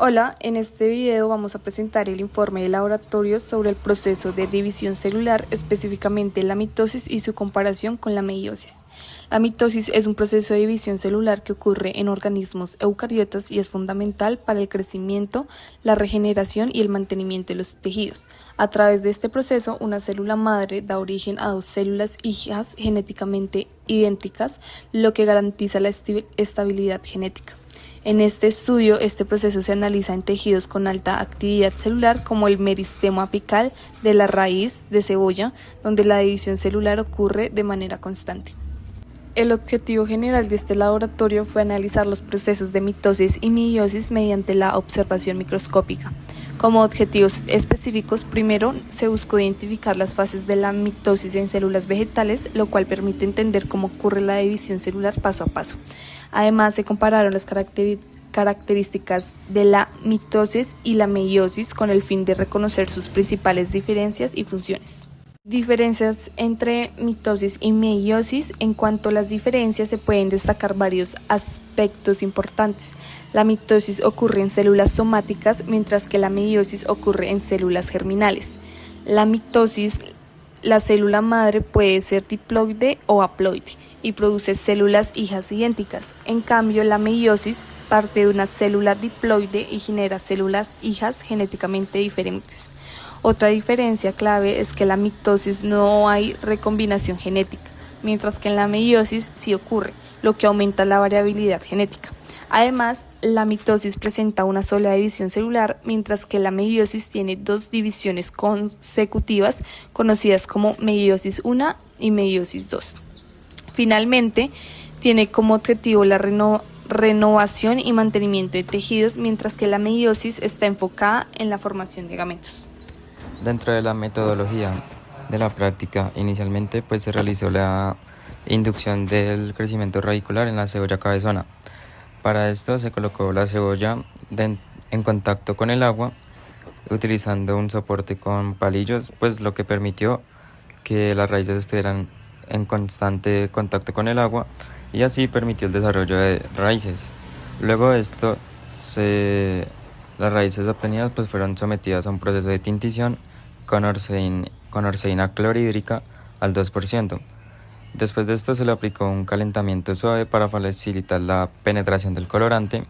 Hola, en este video vamos a presentar el informe de laboratorio sobre el proceso de división celular, específicamente la mitosis y su comparación con la meiosis. La mitosis es un proceso de división celular que ocurre en organismos eucariotas y es fundamental para el crecimiento, la regeneración y el mantenimiento de los tejidos. A través de este proceso, una célula madre da origen a dos células hijas genéticamente idénticas, lo que garantiza la estabilidad genética. En este estudio, este proceso se analiza en tejidos con alta actividad celular como el meristemo apical de la raíz de cebolla, donde la división celular ocurre de manera constante. El objetivo general de este laboratorio fue analizar los procesos de mitosis y meiosis mediante la observación microscópica. Como objetivos específicos, primero se buscó identificar las fases de la mitosis en células vegetales, lo cual permite entender cómo ocurre la división celular paso a paso. Además, se compararon las características de la mitosis y la meiosis con el fin de reconocer sus principales diferencias y funciones. Diferencias entre mitosis y meiosis. En cuanto a las diferencias, se pueden destacar varios aspectos importantes. La mitosis ocurre en células somáticas, mientras que la meiosis ocurre en células germinales. La mitosis, la célula madre puede ser diploide o haploide y produce células hijas idénticas. En cambio, la meiosis parte de una célula diploide y genera células hijas genéticamente diferentes. Otra diferencia clave es que en la mitosis no hay recombinación genética, mientras que en la meiosis sí ocurre, lo que aumenta la variabilidad genética. Además, la mitosis presenta una sola división celular, mientras que la meiosis tiene dos divisiones consecutivas, conocidas como meiosis 1 y meiosis 2. Finalmente, tiene como objetivo la renovación y mantenimiento de tejidos, mientras que la meiosis está enfocada en la formación de gametos. Dentro de la metodología de la práctica, inicialmente se realizó la inducción del crecimiento radicular en la cebolla cabezona. Para esto se colocó la cebolla en contacto con el agua, utilizando un soporte con palillos, lo que permitió que las raíces estuvieran en constante contacto con el agua y así permitió el desarrollo de raíces. Luego de esto, las raíces obtenidas fueron sometidas a un proceso de tintición con orseína clorhídrica al 2%. Después de esto se le aplicó un calentamiento suave para facilitar la penetración del colorante.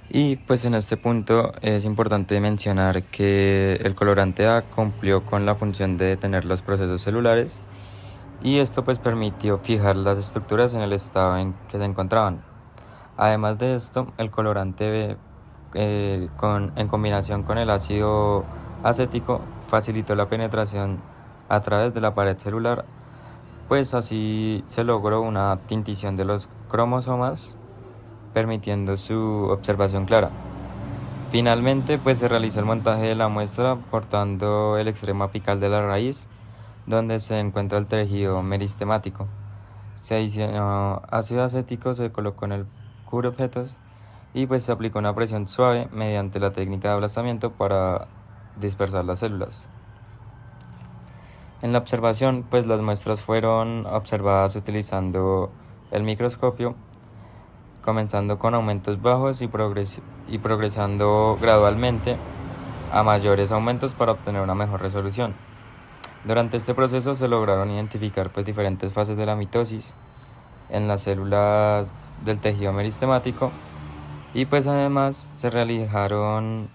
Y en este punto es importante mencionar que el colorante A cumplió con la función de detener los procesos celulares y esto permitió fijar las estructuras en el estado en que se encontraban. Además de esto, el colorante B en combinación con el ácido acético facilitó la penetración a través de la pared celular, así se logró una tintición de los cromosomas, permitiendo su observación clara. Finalmente, se realizó el montaje de la muestra cortando el extremo apical de la raíz, donde se encuentra el tejido meristemático. Se adicionó ácido acético, se colocó en el cubreobjetos y se aplicó una presión suave mediante la técnica de aplastamiento para dispersar las células. En la observación, las muestras fueron observadas utilizando el microscopio, comenzando con aumentos bajos y progresando gradualmente a mayores aumentos para obtener una mejor resolución. Durante este proceso se lograron identificar diferentes fases de la mitosis en las células del tejido meristemático y además se realizaron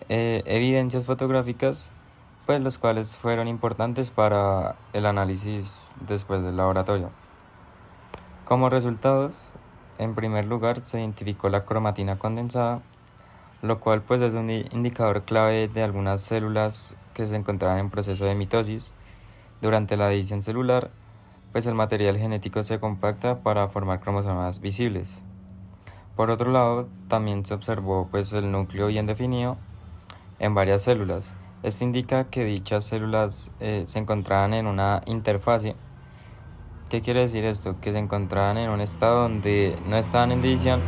evidencias fotográficas los cuales fueron importantes para el análisis después del laboratorio. Como resultados, en primer lugar se identificó la cromatina condensada, lo cual es un indicador clave de algunas células que se encontraban en proceso de mitosis. Durante la división celular, el material genético se compacta para formar cromosomas visibles. Por otro lado, también se observó el núcleo bien definido en varias células. Esto indica que dichas células se encontraban en una interfase. ¿Qué quiere decir esto? Que se encontraban en un estado donde no estaban en división,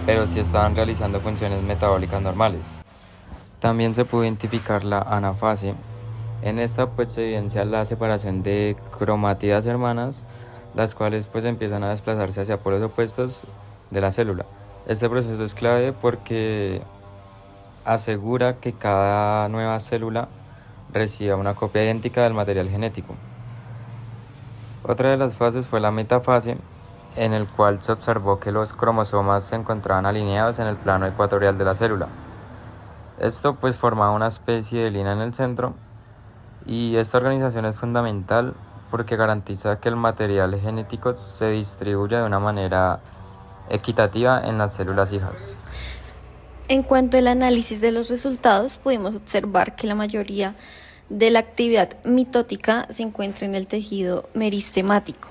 pero sí estaban realizando funciones metabólicas normales. También se pudo identificar la anafase. En esta se evidencia la separación de cromátidas hermanas, las cuales empiezan a desplazarse hacia polos opuestos de la célula. Este proceso es clave porque asegura que cada nueva célula reciba una copia idéntica del material genético. Otra de las fases fue la metafase, en el cual se observó que los cromosomas se encontraban alineados en el plano ecuatorial de la célula. Esto pues formaba una especie de línea en el centro, y esta organización es fundamental porque garantiza que el material genético se distribuya de una manera equitativa en las células hijas. En cuanto al análisis de los resultados, pudimos observar que la mayoría de la actividad mitótica se encuentra en el tejido meristemático,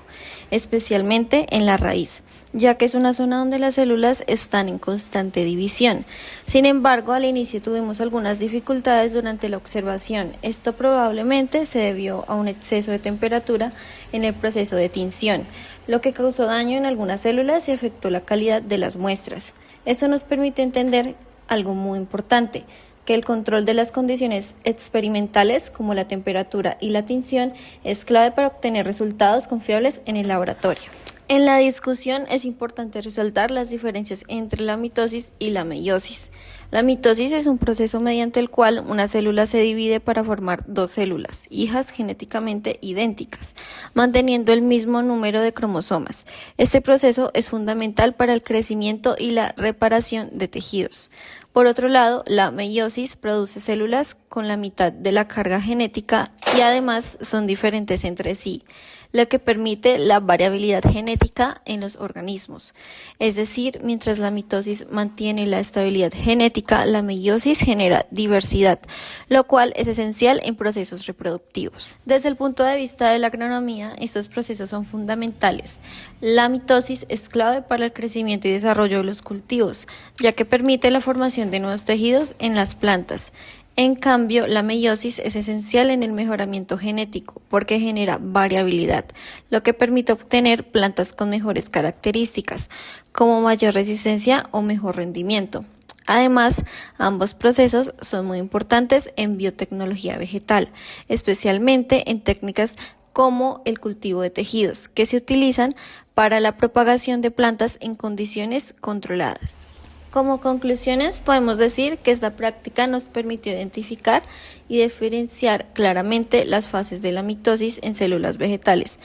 especialmente en la raíz, ya que es una zona donde las células están en constante división. Sin embargo, al inicio tuvimos algunas dificultades durante la observación. Esto probablemente se debió a un exceso de temperatura en el proceso de tinción, lo que causó daño en algunas células y afectó la calidad de las muestras. Esto nos permite entender algo muy importante, que el control de las condiciones experimentales como la temperatura y la tinción es clave para obtener resultados confiables en el laboratorio. En la discusión es importante resaltar las diferencias entre la mitosis y la meiosis. La mitosis es un proceso mediante el cual una célula se divide para formar dos células, hijas genéticamente idénticas, manteniendo el mismo número de cromosomas. Este proceso es fundamental para el crecimiento y la reparación de tejidos. Por otro lado, la meiosis produce células con la mitad de la carga genética y además son diferentes entre sí, lo que permite la variabilidad genética en los organismos. Es decir, mientras la mitosis mantiene la estabilidad genética, la meiosis genera diversidad, lo cual es esencial en procesos reproductivos. Desde el punto de vista de la agronomía, estos procesos son fundamentales. La mitosis es clave para el crecimiento y desarrollo de los cultivos, ya que permite la formación de nuevos tejidos en las plantas. En cambio, la meiosis es esencial en el mejoramiento genético porque genera variabilidad, lo que permite obtener plantas con mejores características, como mayor resistencia o mejor rendimiento. Además, ambos procesos son muy importantes en biotecnología vegetal, especialmente en técnicas como el cultivo de tejidos, que se utilizan para la propagación de plantas en condiciones controladas. Como conclusiones, podemos decir que esta práctica nos permitió identificar y diferenciar claramente las fases de la mitosis en células vegetales,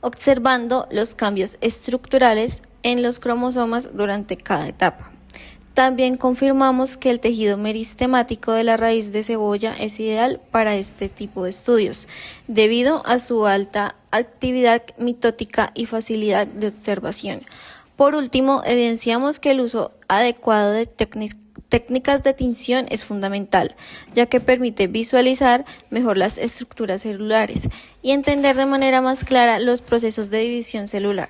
observando los cambios estructurales en los cromosomas durante cada etapa. También confirmamos que el tejido meristemático de la raíz de cebolla es ideal para este tipo de estudios, debido a su alta actividad mitótica y facilidad de observación. Por último, evidenciamos que el uso adecuado de técnicas de tinción es fundamental, ya que permite visualizar mejor las estructuras celulares y entender de manera más clara los procesos de división celular.